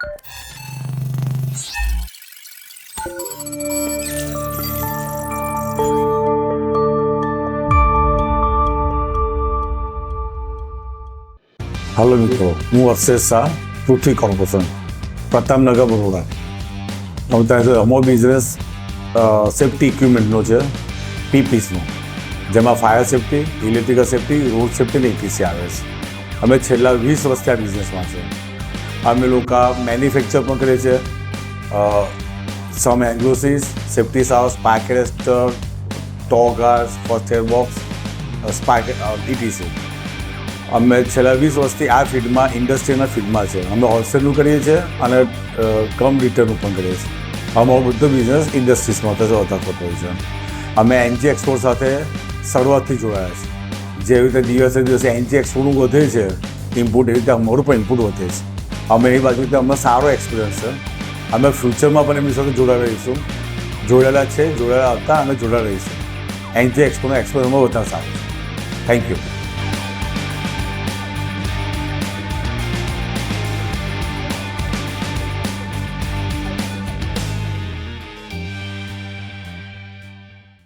Hello मित्रों, हूँ Akshay Shah, Prithvi corporation, Pratapnagar Baroda. अमो बिजनेस सेफ्टी इक्विपमेंटनो है, पीपीसनो, जेमा fire safety, electrical safety, road safety ने ETC आवे छे। अमे छेल्ला 20 वर्षथी आ बिजनेसमां छे। अमे लोका मैन्युफेक्चर पण करे छे, सम एंग्लोसीस, सेफ्टी साउस, पार्क रेस्टर, toe guards, first aid box, spark ETC। અમે છેલ્લા 20 વર્ષથી આ ફીલ્ડમાં ઇન્ડસ્ટ્રીના ફીલ્ડમાં છે। અમે હોલસેલનું કરીએ છીએ અને કમ રિટેલનું પણ કરીએ છીએ। અમારો બધો બિઝનેસ ઇન્ડસ્ટ્રીઝમાં થતો હોય છે। અમે Engiexpo સાથે શરૂઆતથી જોડાયા છીએ। જેવી રીતે દિવસે દિવસે Engiexpoનું વધે છે ઇનપુટ, એવી રીતે અમારું પણ ઇનપુટ વધે છે। અમે એ બાજુ અમને સારો એક્સપિરિયન્સ છે। અમે ફ્યુચરમાં પણ એમની સાથે જોડાયેલા રહીશું, જોડાયેલા છે, જોડાયેલા હતા અને જોડાયેલા રહીશું। Engiexpoનો એક્સપિરિયન્સ વધારે સારો છે। Thank you.